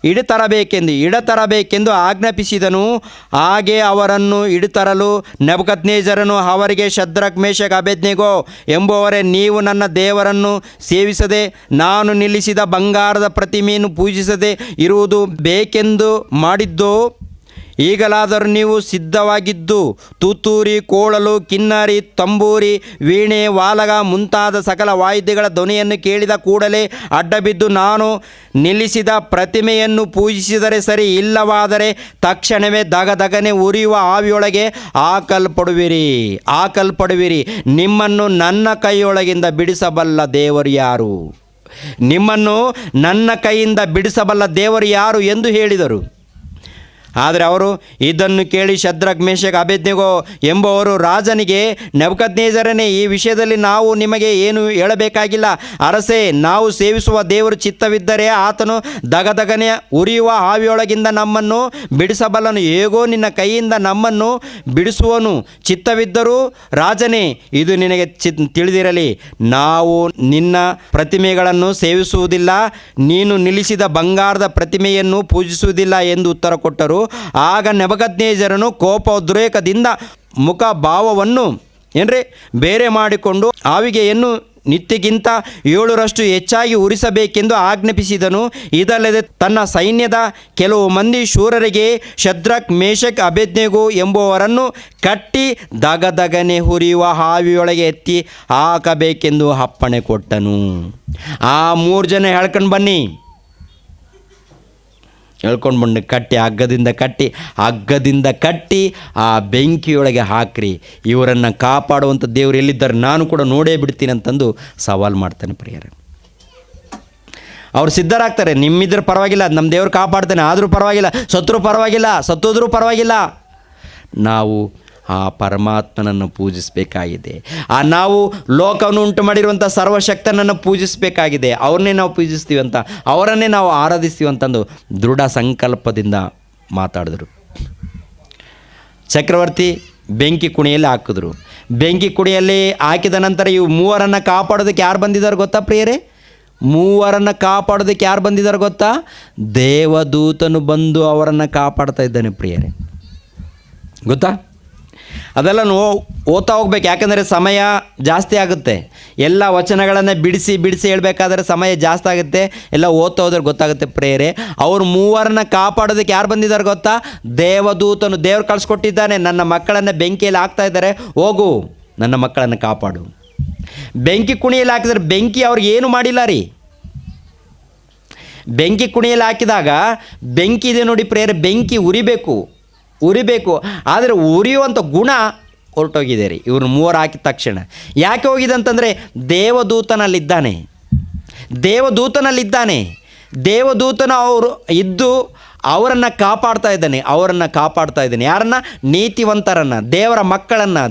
A: ಇಡತರಬೇಕೆಂದು ಆಜ್ಞಾಪಿಸಿದನು. ಹಾಗೆ ಅವರನ್ನು ಇಡತರಲು ನೆಬೂಕದ್ನೆಚ್ಚರನು ಅವರಿಗೆ, ಶದ್ರಕ್, ಮೇಷಕ್, ಅಬೇದ್ನೆಗೋ ಎಂಬುವವರೇ, ನೀವು ನನ್ನ ದೇವರನ್ನು ಸೇವಿಸದೆ ನಾನು ನಿಲ್ಲಿಸಿದ ಬಂಗಾರದ ಪ್ರತಿಮೆಯನ್ನು ಪೂಜಿಸದೆ ಇರುವುದು ಬೇಕೆಂದು ಮಾಡಿದ್ದೋ? ಈಗಲಾದರೂ ನೀವು ಸಿದ್ಧವಾಗಿದ್ದು ತುತ್ತೂರಿ, ಕೋಳಲು, ಕಿನ್ನರಿ, ತಂಬೂರಿ, ವೀಣೆ, ವಾಲಗ ಮುಂತಾದ ಸಕಲ ವಾಯಿದ್ಯಗಳ ಧ್ವನಿಯನ್ನು ಕೇಳಿದ ಕೂಡಲೇ ಅಡ್ಡಬಿದ್ದು ನಾನು ನಿಲ್ಲಿಸಿದ ಪ್ರತಿಮೆಯನ್ನು ಪೂಜಿಸಿದರೆ ಸರಿ. ಇಲ್ಲವಾದರೆ ತಕ್ಷಣವೇ ದಗದಗನೆ ಉರಿಯುವ ಆವಿಯೊಳಗೆ ಹಾಕಲ್ಪಡುವಿರಿ. ನಿಮ್ಮನ್ನು ನನ್ನ ಕೈಯೊಳಗಿಂದ ಬಿಡಿಸಬಲ್ಲ ದೇವರು ಯಾರು? ನಿಮ್ಮನ್ನು ನನ್ನ ಕೈಯಿಂದ ಬಿಡಿಸಬಲ್ಲ ದೇವರು ಯಾರು ಎಂದು ಹೇಳಿದರು. ಆದರೆ ಅವರು ಇದನ್ನು ಕೇಳಿ ಶದ್ರಕ್, ಮೇಷಕ್, ಅಬೇದ್ನೆಗೋ ಎಂಬುವರು ರಾಜನಿಗೆ, ನೆಬೂಕದ್ನೆಚ್ಚರನೇ, ಈ ವಿಷಯದಲ್ಲಿ ನಾವು ನಿಮಗೆ ಏನು ಹೇಳಬೇಕಾಗಿಲ್ಲ. ಅರಸೇ, ನಾವು ಸೇವಿಸುವ ದೇವರು ಚಿತ್ತವಿದ್ದರೆ ಆತನು ದಗದಗನೆ ಉರಿಯುವ ಆವಿಯೊಳಗಿಂದ ನಮ್ಮನ್ನು ಬಿಡಿಸಬಲ್ಲನು. ಹೇಗೋ ನಿನ್ನ ಕೈಯಿಂದ ನಮ್ಮನ್ನು ಬಿಡಿಸುವನು. ಚಿತ್ತವಿದ್ದರೂ ರಾಜನೇ, ಇದು ನಿನಗೆ ತಿಳಿದಿರಲಿ, ನಾವು ನಿನ್ನ ಪ್ರತಿಮೆಗಳನ್ನು ಸೇವಿಸುವುದಿಲ್ಲ, ನೀನು ನಿಲ್ಲಿಸಿದ ಬಂಗಾರದ ಪ್ರತಿಮೆಯನ್ನು ಪೂಜಿಸುವುದಿಲ್ಲ ಎಂದು ಉತ್ತರ ಕೊಟ್ಟರು. ಆಗ ನೆಬೂಕದ್ನೆಚ್ಚರನು ಕೋಪೋದ್ರೇಕದಿಂದ ಮುಖಭಾವವನ್ನು ಬೇರೆ ಮಾಡಿಕೊಂಡು ಆವಿಗೆಯನ್ನು ನಿತ್ಯಕ್ಕಿಂತ 7ರಷ್ಟು ಹೆಚ್ಚಾಗಿ ಉರಿಸಬೇಕೆಂದು ಆಜ್ಞಾಪಿಸಿದನು. ಇದಲ್ಲದೆ ತನ್ನ ಸೈನ್ಯದ ಕೆಲವು ಮಂದಿ ಶೂರರಿಗೆ ಶದ್ರಕ್, ಮೇಷಕ್, ಅಬೇದ್ನೆಗೋ ಎಂಬುವವರನ್ನು ಕಟ್ಟಿ ದಗದಗನೆ ಹುರಿಯುವ ಆವಿಯೊಳಗೆ ಎತ್ತಿ ಹಾಕಬೇಕೆಂದು ಅಪ್ಪಣೆ ಕೊಟ್ಟನು. ಆ 3 ಜನ ಹೇಳ್ಕೊಂಡು ಬಂದು ಹಗ್ಗದಿಂದ ಕಟ್ಟಿ ಆ ಬೆಂಕಿಯೊಳಗೆ ಹಾಕ್ರಿ. ಇವರನ್ನು ಕಾಪಾಡುವಂಥ ದೇವರು ಎಲ್ಲಿದ್ದಾರೆ, ನಾನು ಕೂಡ ನೋಡೇ ಬಿಡ್ತೀನಿ ಅಂತಂದು ಸವಾಲು ಮಾಡ್ತಾನೆ ಪ್ರಿಯರೇ. ಅವ್ರು ಸಿದ್ಧರಾಗ್ತಾರೆ. ನಿಮ್ಮಿದ್ರೆ ಪರವಾಗಿಲ್ಲ, ನಮ್ಮ ದೇವ್ರು ಕಾಪಾಡ್ತಾನೆ, ಆದರೂ ಪರವಾಗಿಲ್ಲ, ಸತ್ತರೂ ಪರವಾಗಿಲ್ಲ, ಸತ್ತೋದ್ರೂ ಪರವಾಗಿಲ್ಲ. ನಾವು ಆ ಪರಮಾತ್ಮನನ್ನು ಪೂಜಿಸಬೇಕಾಗಿದೆ. ನಾವು ಲೋಕವನ್ನು ಉಂಟು ಮಾಡಿರುವಂಥ ಸರ್ವಶಕ್ತನನ್ನು ಪೂಜಿಸಬೇಕಾಗಿದೆ. ಅವ್ರನ್ನೇ ನಾವು ಪೂಜಿಸ್ತೀವಿ ಅಂತ, ಅವರನ್ನೇ ನಾವು ಆರಾಧಿಸ್ತೀವಿ ಅಂತಂದು ದೃಢ ಸಂಕಲ್ಪದಿಂದ ಮಾತಾಡಿದ್ರು. ಚಕ್ರವರ್ತಿ ಬೆಂಕಿ ಕುಣಿಯಲ್ಲಿ ಹಾಕಿದ್ರು. ಬೆಂಕಿ ಕುಣಿಯಲ್ಲಿ ಹಾಕಿದ ನಂತರ ಇವು ಮೂವರನ್ನು ಕಾಪಾಡೋದಕ್ಕೆ ಯಾರು ಬಂದಿದ್ದಾರೆ ಗೊತ್ತಾ ಪ್ರಿಯರೇ? ಮೂವರನ್ನು ಕಾಪಾಡೋದಕ್ಕೆ ಯಾರು ಬಂದಿದ್ದಾರೆ ಗೊತ್ತಾ? ದೇವದೂತನು ಬಂದು ಅವರನ್ನು ಕಾಪಾಡ್ತಾ ಇದ್ದಾನೆ ಪ್ರಿಯರೇ. ಗೊತ್ತಾ? ಅದೆಲ್ಲ ಓದ್ತಾ ಹೋಗ್ಬೇಕು, ಯಾಕಂದರೆ ಸಮಯ ಜಾಸ್ತಿ ಆಗುತ್ತೆ. ಎಲ್ಲ ವಚನಗಳನ್ನು ಬಿಡಿಸಿ ಹೇಳಬೇಕಾದ್ರೆ ಸಮಯ ಜಾಸ್ತಿ ಆಗುತ್ತೆ. ಎಲ್ಲ ಓದ್ತಾ ಹೋದ್ರೆ ಗೊತ್ತಾಗುತ್ತೆ ಪ್ರಿಯರೇ. ಅವರು ಮೂವರನ್ನ ಕಾಪಾಡೋದಕ್ಕೆ ಯಾರು ಬಂದಿದ್ದಾರೆ ಗೊತ್ತಾ? ದೇವದೂತನು. ದೇವ್ರು ಕಳಿಸ್ಕೊಟ್ಟಿದ್ದಾನೆ, ನನ್ನ ಮಕ್ಕಳನ್ನು ಬೆಂಕಿಯಲ್ಲಿ ಹಾಕ್ತಾ ಇದ್ದಾರೆ, ಹೋಗು ನನ್ನ ಮಕ್ಕಳನ್ನು ಕಾಪಾಡು. ಬೆಂಕಿ ಕುಣಿಯಲ್ಲಿ ಹಾಕಿದ್ರೆ ಬೆಂಕಿ ಅವ್ರಿಗೆ ಏನು ಮಾಡಿಲ್ಲ ರೀ. ಬೆಂಕಿ ಕುಣಿಯಲ್ಲಿ ಹಾಕಿದಾಗ ಬೆಂಕಿ ಇದೆ ನೋಡಿ ಪ್ರಿಯರೇ, ಬೆಂಕಿ ಉರಿಬೇಕು, ಆದರೆ ಉರಿಯುವಂಥ ಗುಣ ಹೊರಟೋಗಿದೆ ರೀ ಇವ್ರು ಮೂವರು ಹಾಕಿದ ತಕ್ಷಣ. ಯಾಕೆ ಹೋಗಿದೆ ಅಂತಂದರೆ ದೇವದೂತನಲ್ಲಿದ್ದಾನೆ. ದೇವದೂತನ ಅವರು ಇದ್ದು ಅವರನ್ನು ಕಾಪಾಡ್ತಾ ಇದ್ದಾನೆ. ಯಾರನ್ನು? ನೀತಿವಂತರನ್ನು, ದೇವರ ಮಕ್ಕಳನ್ನು,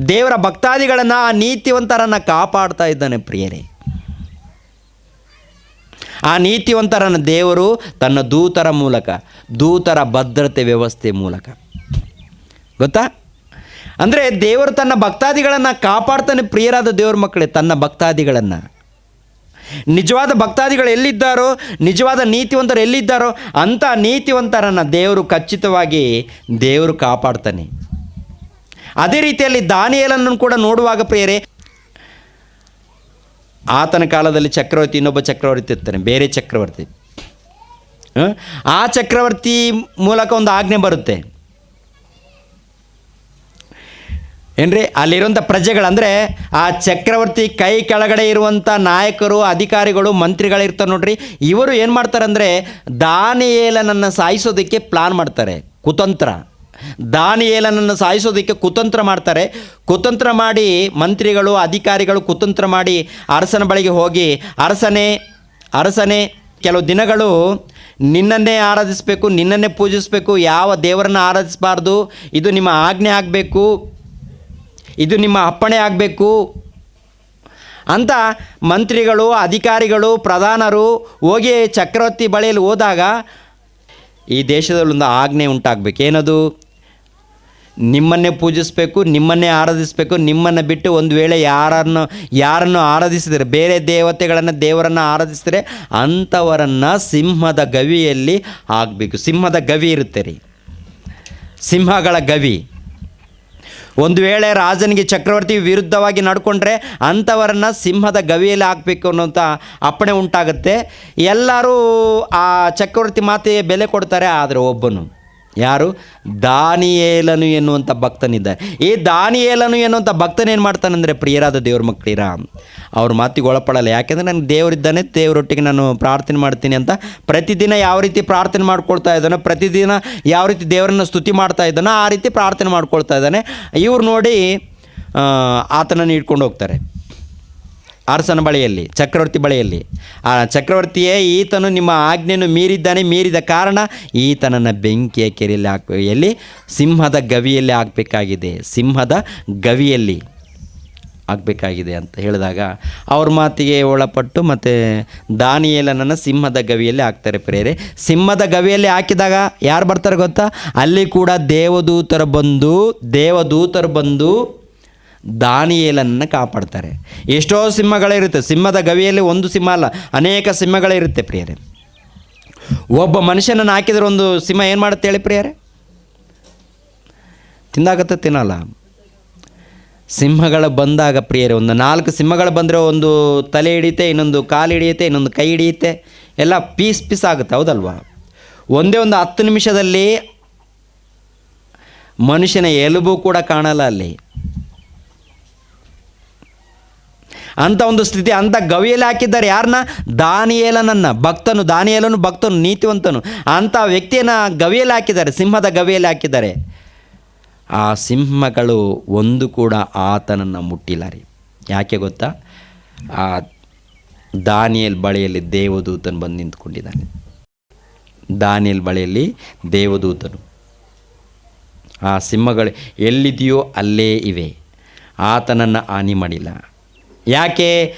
A: ದೇವರ ಭಕ್ತಾದಿಗಳನ್ನು ಆ ನೀತಿವಂತರನ್ನು ಕಾಪಾಡ್ತಾ ಇದ್ದಾನೆ ಪ್ರಿಯರೇ. ಆ ನೀತಿವಂತರನ್ನು ದೇವರು ತನ್ನ ದೂತರ ಭದ್ರತೆ ವ್ಯವಸ್ಥೆ ಮೂಲಕ, ಗೊತ್ತಾ? ಅಂದರೆ ದೇವರು ತನ್ನ ಭಕ್ತಾದಿಗಳನ್ನು ಕಾಪಾಡ್ತಾನೆ ಪ್ರಿಯರಾದ ದೇವ್ರ ಮಕ್ಕಳೇ. ತನ್ನ ಭಕ್ತಾದಿಗಳನ್ನು, ನಿಜವಾದ ಭಕ್ತಾದಿಗಳು ಎಲ್ಲಿದ್ದಾರೋ, ನಿಜವಾದ ನೀತಿವಂತರು ಎಲ್ಲಿದ್ದಾರೋ ಅಂಥ ನೀತಿವಂತರನ್ನು ದೇವರು ಖಚಿತವಾಗಿ ಕಾಪಾಡ್ತಾನೆ. ಅದೇ ರೀತಿಯಲ್ಲಿ ದಾನಿಯೇಲನನ್ನು ಕೂಡ ನೋಡುವಾಗ ಪ್ರಿಯರೇ, ಆತನ ಕಾಲದಲ್ಲಿ ಚಕ್ರವರ್ತಿ, ಇನ್ನೊಬ್ಬ ಚಕ್ರವರ್ತಿ ಇರ್ತಾನೆ, ಬೇರೆ ಚಕ್ರವರ್ತಿ. ಆ ಚಕ್ರವರ್ತಿ ಮೂಲಕ ಒಂದು ಆಜ್ಞೆ ಬರುತ್ತೆ ಏನ್ರಿ, ಅಲ್ಲಿರುವಂಥ ಪ್ರಜೆಗಳು, ಅಂದರೆ ಆ ಚಕ್ರವರ್ತಿ ಕೈ ಕೆಳಗಡೆ ಇರುವಂಥ ನಾಯಕರು, ಅಧಿಕಾರಿಗಳು, ಮಂತ್ರಿಗಳಿರ್ತಾರೆ ನೋಡ್ರಿ. ಇವರು ಏನು ಮಾಡ್ತಾರೆ ದಾನಿಯೇಲನನ್ನು ಸಾಯಿಸೋದಕ್ಕೆ ಪ್ಲಾನ್ ಮಾಡ್ತಾರೆ, ದಾನಿಯೇಲನನ್ನು ಸಾಯಿಸೋದಕ್ಕೆ ಕುತಂತ್ರ ಮಾಡ್ತಾರೆ. ಕುತಂತ್ರ ಮಾಡಿ ಮಂತ್ರಿಗಳು, ಅಧಿಕಾರಿಗಳು ಕುತಂತ್ರ ಮಾಡಿ ಅರಸನ ಬಳಿಗೆ ಹೋಗಿ, ಅರಸನೇ ಕೆಲವು ದಿನಗಳು ನಿನ್ನನ್ನೇ ಆರಾಧಿಸಬೇಕು, ನಿನ್ನನ್ನೇ ಪೂಜಿಸಬೇಕು, ಯಾವ ದೇವರನ್ನು ಆರಾಧಿಸಬಾರ್ದು, ಇದು ನಿಮ್ಮ ಆಜ್ಞೆ ಆಗಬೇಕು, ಇದು ನಿಮ್ಮ ಅಪ್ಪಣೆ ಆಗಬೇಕು ಅಂತ ಮಂತ್ರಿಗಳು, ಅಧಿಕಾರಿಗಳು, ಪ್ರಧಾನರು ಹೋಗಿ ಚಕ್ರವರ್ತಿ ಬಳಿಯಲ್ಲಿ ಹೋದಾಗ ಈ ದೇಶದಲ್ಲೊಂದು ಆಜ್ಞೆ ಉಂಟಾಗಬೇಕು. ಏನದು? ನಿಮ್ಮನ್ನೇ ಪೂಜಿಸಬೇಕು, ನಿಮ್ಮನ್ನೇ ಆರಾಧಿಸಬೇಕು. ನಿಮ್ಮನ್ನು ಬಿಟ್ಟು ಒಂದು ವೇಳೆ ಯಾರನ್ನು ಆರಾಧಿಸಿದರೆ, ಬೇರೆ ದೇವರನ್ನು ಆರಾಧಿಸಿದರೆ ಅಂಥವರನ್ನು ಸಿಂಹದ ಗವಿಯಲ್ಲಿ ಹಾಕಬೇಕು. ಸಿಂಹದ ಗವಿ ಇರುತ್ತೆ ರೀ, ಸಿಂಹಗಳ ಗವಿ. ಒಂದು ವೇಳೆ ರಾಜನಿಗೆ, ಚಕ್ರವರ್ತಿ ವಿರುದ್ಧವಾಗಿ ನಡ್ಕೊಂಡ್ರೆ ಅಂಥವರನ್ನು ಸಿಂಹದ ಗವಿಯಲ್ಲಿ ಹಾಕಬೇಕು ಅನ್ನೋಂಥ ಅಪ್ಪಣೆ ಉಂಟಾಗುತ್ತೆ. ಎಲ್ಲರೂ ಆ ಚಕ್ರವರ್ತಿ ಮಾತಿಗೆ ಬೆಲೆ ಕೊಡ್ತಾರೆ. ಆದರೆ ಒಬ್ಬನು, ಯಾರು? ದಾನಿಯೇಲನು ಎನ್ನುವಂಥ ಭಕ್ತನಿದ್ದಾರೆ. ಈ ದಾನಿಯೇಲನು ಎನ್ನುವಂಥ ಭಕ್ತನೇನು ಮಾಡ್ತಾನಂದರೆ ಪ್ರಿಯರಾದ ದೇವ್ರ ಮಕ್ಕಳಿರ, ಅವ್ರ ಮಾತಿಗೆ ಒಳಪಡಲ್ಲ. ಯಾಕೆಂದರೆ ನನಗೆ ದೇವರಿದ್ದಾನೆ, ದೇವರೊಟ್ಟಿಗೆ ನಾನು ಪ್ರಾರ್ಥನೆ ಮಾಡ್ತೀನಿ ಅಂತ ಪ್ರತಿದಿನ ಯಾವ ರೀತಿ ಪ್ರಾರ್ಥನೆ ಮಾಡ್ಕೊಳ್ತಾ ಇದ್ದಾನೋ, ಪ್ರತಿದಿನ ಯಾವ ರೀತಿ ದೇವರನ್ನು ಸ್ತುತಿ ಮಾಡ್ತಾ ಇದ್ದಾನೋ ಆ ರೀತಿ ಪ್ರಾರ್ಥನೆ ಮಾಡ್ಕೊಳ್ತಾ ಇದ್ದಾನೆ. ಇವ್ರು ನೋಡಿ ಆತನನ್ನು ಇಟ್ಕೊಂಡು ಹೋಗ್ತಾರೆ ಅರಸನ ಬಳಿಯಲ್ಲಿ, ಚಕ್ರವರ್ತಿ ಬಳಿಯಲ್ಲಿ. ಆ ಚಕ್ರವರ್ತಿಯೇ, ಈತನು ನಿಮ್ಮ ಆಜ್ಞೆಯನ್ನು ಮೀರಿದ ಕಾರಣ ಈತನನ್ನು ಬೆಂಕಿಯ ಕೆರೆಯಲ್ಲಿ ಎಲ್ಲಿ? ಸಿಂಹದ ಗವಿಯಲ್ಲಿ ಆಗಬೇಕಾಗಿದೆ ಅಂತ ಹೇಳಿದಾಗ ಅವ್ರ ಮಾತಿಗೆ ಒಳಪಟ್ಟು ಮತ್ತು ದಾನಿಯೇಲನನ್ನು ಸಿಂಹದ ಗವಿಯಲ್ಲಿ ಹಾಕ್ತಾರೆ ಪ್ರಿಯರೇ. ಸಿಂಹದ ಗವಿಯಲ್ಲಿ ಹಾಕಿದಾಗ ಯಾರು ಬರ್ತಾರೆ ಗೊತ್ತಾ? ಅಲ್ಲಿ ಕೂಡ ದೇವದೂತರು ಬಂದು ದಾನಿಯೇಲನನ್ನು ಕಾಪಾಡ್ತಾರೆ. ಎಷ್ಟೋ ಸಿಂಹಗಳಿರುತ್ತೆ ಸಿಂಹದ ಗವಿಯಲ್ಲಿ, ಒಂದು ಸಿಂಹ ಅಲ್ಲ, ಅನೇಕ ಸಿಂಹಗಳಿರುತ್ತೆ ಪ್ರಿಯರೇ. ಒಬ್ಬ ಮನುಷ್ಯನನ್ನು ಹಾಕಿದರೆ ಒಂದು ಸಿಂಹ ಏನು ಮಾಡುತ್ತೆ ಹೇಳಿ ಪ್ರಿಯರೇ? ತಿನ್ನಲ್ಲ. ಸಿಂಹಗಳು ಬಂದಾಗ ಪ್ರಿಯರೇ, ಒಂದು 4 ಸಿಂಹಗಳು ಬಂದರೆ ಒಂದು ತಲೆ ಹಿಡಿಯುತ್ತೆ, ಇನ್ನೊಂದು ಕಾಲು ಹಿಡಿಯುತ್ತೆ, ಇನ್ನೊಂದು ಕೈ ಹಿಡಿಯುತ್ತೆ, ಎಲ್ಲ ಪೀಸ್ ಆಗುತ್ತೆ, ಹೌದಲ್ವಾ? ಒಂದೇ ಒಂದು 10 ನಿಮಿಷದಲ್ಲಿ ಮನುಷ್ಯನ ಎಲುಬು ಕೂಡ ಕಾಣಲ್ಲ ಅಲ್ಲಿ. ಅಂಥ ಒಂದು ಸ್ಥಿತಿ, ಅಂಥ ಗವಿಯಲ್ಲಿ ಹಾಕಿದ್ದಾರೆ. ಯಾರನ್ನ? ದಾನಿಯೇಲನನ್ನು, ದಾನಿಯೇಲನು ಭಕ್ತನು, ನೀತಿವಂತನು. ಅಂಥ ವ್ಯಕ್ತಿಯನ್ನು ಗವಿಯಲ್ಲಿ ಹಾಕಿದ್ದಾರೆ, ಸಿಂಹದ ಗವಿಯಲ್ಲಿ ಹಾಕಿದ್ದಾರೆ. ಆ ಸಿಂಹಗಳು ಒಂದು ಕೂಡ ಆತನನ್ನು ಮುಟ್ಟಿಲ್ಲ ರೀ. ಯಾಕೆ ಗೊತ್ತಾ? ದಾನಿಯೇಲ್ ಬಳಿಯಲ್ಲಿ ದೇವದೂತನು ಬಂದು ನಿಂತ್ಕೊಂಡಿದ್ದಾನೆ. ದಾನಿಯೇಲ್ ಬಳಿಯಲ್ಲಿ ದೇವದೂತನು. ಆ ಸಿಂಹಗಳು ಎಲ್ಲಿದೆಯೋ ಅಲ್ಲೇ ಇವೆ. ಆತನನ್ನು ಹಾನಿ ಮಾಡಿಲ್ಲ. ಯಾಕೆ?